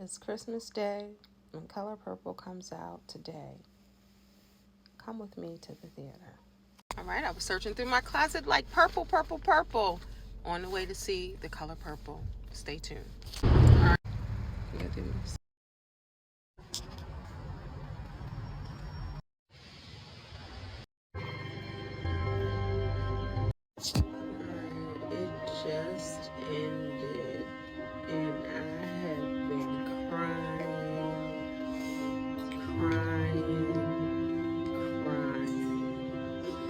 It's Christmas Day and Color Purple comes out today. Come with me to the theater. All right, I was searching through my closet like purple, purple, purple on the way to see The Color Purple. Stay tuned. All right, we gotta do this. It just ended and I have been crying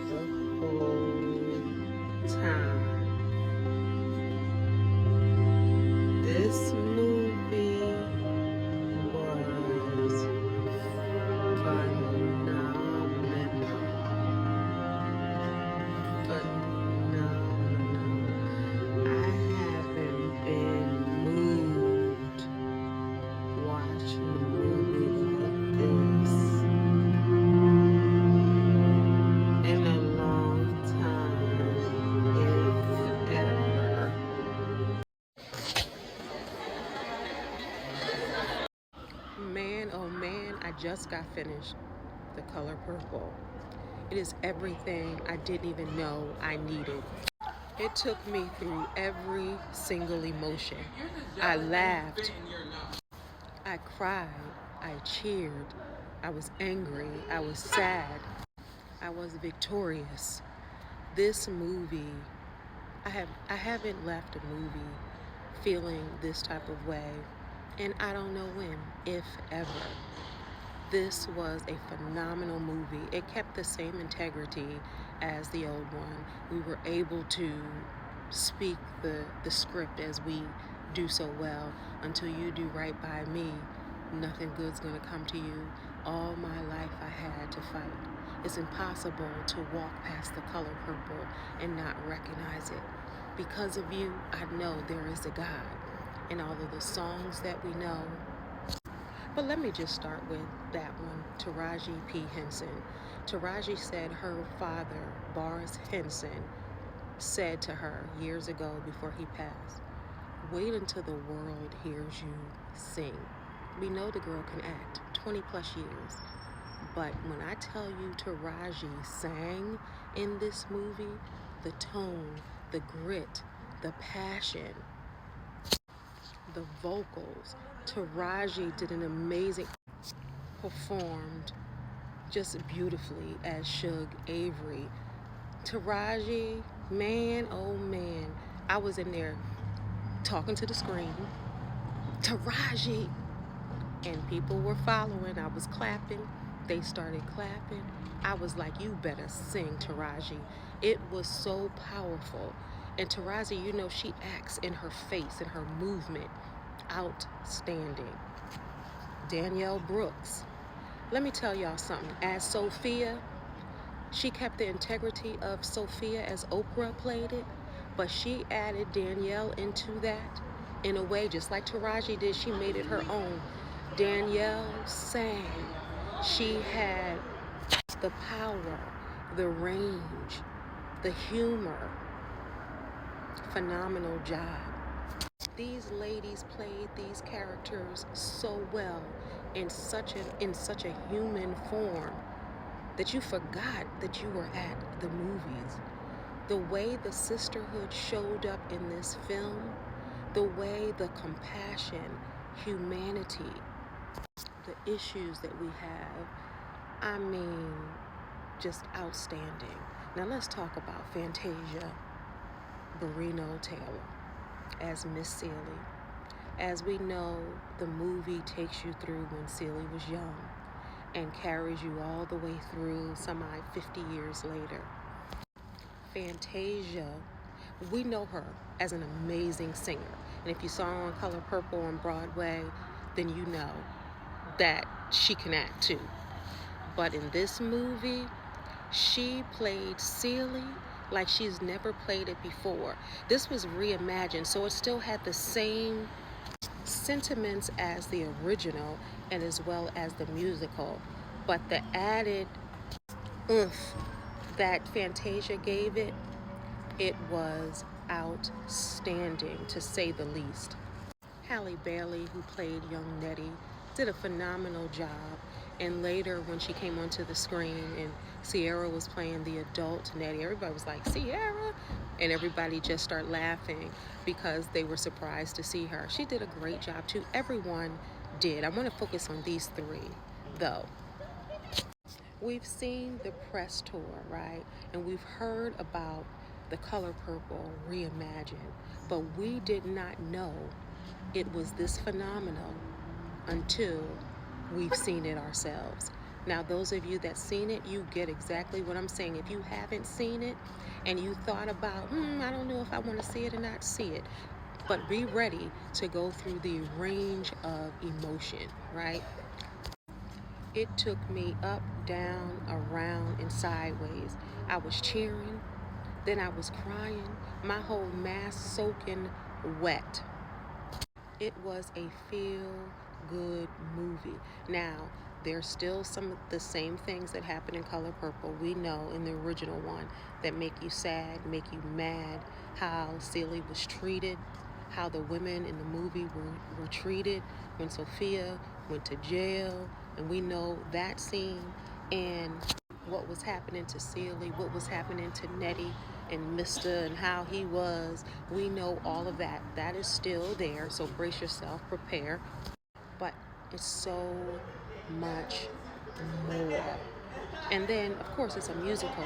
the whole time. This movie was phenomenal. I haven't been moved watching a movie like this in a long time, if ever. Man, oh man, I just got finished The Color Purple. It is everything I didn't even know I needed. It took me through every single emotion. I laughed, I cried, I cheered, I was angry, I was sad, I was victorious. This movie, I haven't left a movie feeling this type of way, and I don't know when, if ever. This was a phenomenal movie. It kept the same integrity as the old one. We were able to speak the script as we do so well. Until you do right by me, nothing good's gonna come to you. All my life I had to fight. It's impossible to walk past The Color Purple and not recognize it. Because of you, I know there is a God. And all of the songs that we know. But let me just start with that one, Taraji P. Henson. Taraji said her father, Boris Henson, said to her years ago before he passed, wait until the world hears you sing. We know the girl can act, 20 plus years. But when I tell you Taraji sang in this movie, the tone, the grit, the passion, the vocals, Taraji did an amazing, performed just beautifully as Shug Avery. Taraji, man, oh man, I was in there talking to the screen, Taraji, and people were following. I was clapping. They started clapping. I was like, you better sing, Taraji. It was so powerful. And Taraji, you know, she acts in her face and her movement. Outstanding. Danielle Brooks. Let me tell y'all something. As Sophia, she kept the integrity of Sophia as Oprah played it, but she added Danielle into that in a way just like Taraji did. She made it her own. Danielle sang. She had the power, the range, the humor. Phenomenal job. These ladies played these characters so well in such a human form that you forgot that you were at the movies. The way the sisterhood showed up in this film, the way the compassion, humanity, the issues that we have, I mean, just outstanding. Now let's talk about Fantasia Barrino Taylor as Miss Celie. As we know, the movie takes you through when Celie was young and carries you all the way through 50 years later. Fantasia, we know her as an amazing singer. And if you saw her on Color Purple on Broadway, then you know that she can act too. But in this movie, she played Celie like she's never played it before. This was reimagined, so it still had the same sentiments as the original and as well as the musical, but the added oomph that Fantasia gave it, it was outstanding to say the least. Halle Bailey, who played young Nettie, did a phenomenal job. And later, when she came onto the screen and Sierra was playing the adult Nettie, everybody was like, Sierra? And everybody just started laughing because they were surprised to see her. She did a great job too. Everyone did. I want to focus on these three, though. We've seen the press tour, right? And we've heard about The Color Purple reimagined, but we did not know it was this phenomenal until we've seen it ourselves. Now, those of you that seen it, you get exactly what I'm saying. If you haven't seen it and you thought about, I don't know if I want to see it or not, see it. But be ready to go through the range of emotion, right? It took me up, down, around, and sideways. I was cheering, then I was crying, my whole mask soaking wet. It was a feel-good movie. Now, there's still some of the same things that happen in Color Purple, we know, in the original one, that make you sad, make you mad, how Celie was treated, how the women in the movie were treated when Sophia went to jail, and we know that scene, and what was happening to Celie, what was happening to Nettie and Mr. and how he was. We know all of that. That is still there, so brace yourself, prepare. But it's so much more. And then, of course, it's a musical.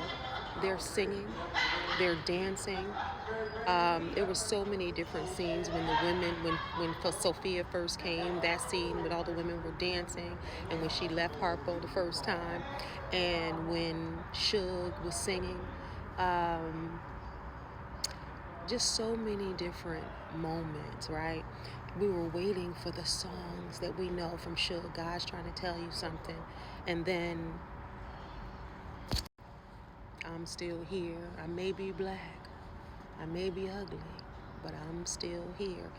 They're singing, they're dancing. There were so many different scenes when the women, when Sophia first came, that scene when all the women were dancing, and when she left Harpo the first time, and when Suge was singing. Just so many different moments, right? We were waiting for the songs that we know from Suge, God's trying to tell you something. And then, I'm still here. I may be black, I may be ugly, but I'm still here.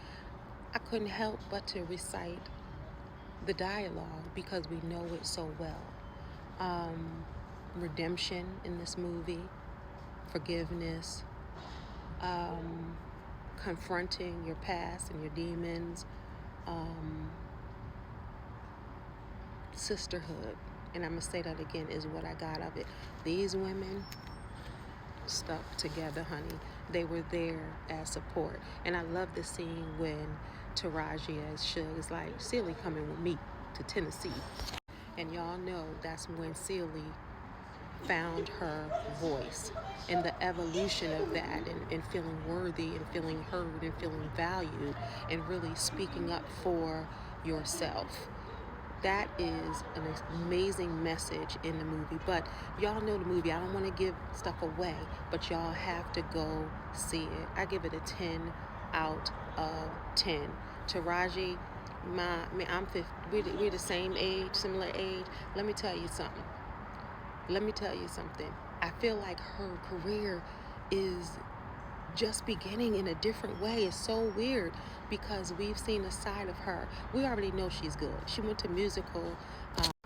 I couldn't help but to recite the dialogue because we know it so well. Redemption in this movie, forgiveness, confronting your past and your demons, sisterhood, and I'm gonna say that again, is what I got of it. These women stuck together, honey. They were there as support. And I love the scene when Taraji as Suge is like, Celie coming with me to Tennessee. And y'all know that's when Celie found her voice, and the evolution of that, and feeling worthy and feeling heard and feeling valued and really speaking up for yourself. That is an amazing message in the movie. But y'all know the movie. I don't want to give stuff away, but y'all have to go see it. I give it a 10 out of 10. Taraji, I'm 50. We're the same age, similar age. Let me tell you something. I feel like her career is just beginning in a different way. It's so weird because we've seen a side of her. We already know she's good. She went to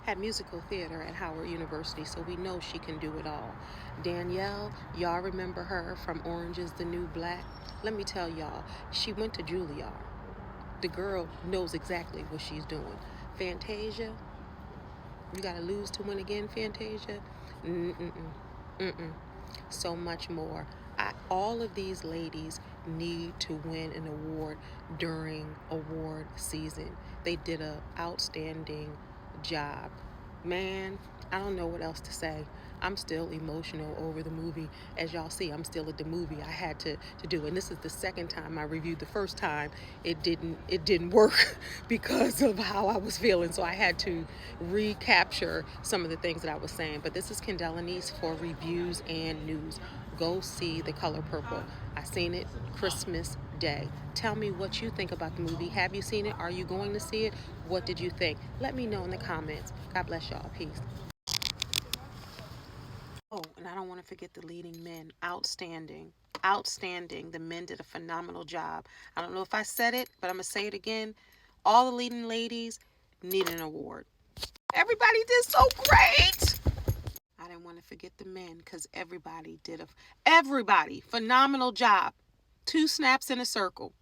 had musical theater at Howard University, so we know she can do it all. Danielle, y'all remember her from Orange is the New Black? Let me tell y'all, she went to Juilliard. The girl knows exactly what she's doing. Fantasia, you gotta lose to win again, Fantasia? So much more. All of these ladies need to win an award during award season. They did an outstanding job. Man, I don't know what else to say. I'm still emotional over the movie. As y'all see, I'm still at the movie. I had to do it. And this is the second time I reviewed. The first time it didn't work because of how I was feeling. So I had to recapture some of the things that I was saying. But this is Kendéll Lenice for Reviews and News. Go see The Color Purple. I seen it Christmas Day. Tell me what you think about the movie. Have you seen it? Are you going to see it? What did you think? Let me know in the comments. God bless y'all. Peace. Oh, and I don't want to forget the leading men. Outstanding. Outstanding. The men did a phenomenal job. I don't know if I said it, but I'm going to say it again. All the leading ladies need an award. Everybody did so great. I didn't want to forget the men because everybody did everybody phenomenal job. 2 snaps in a circle.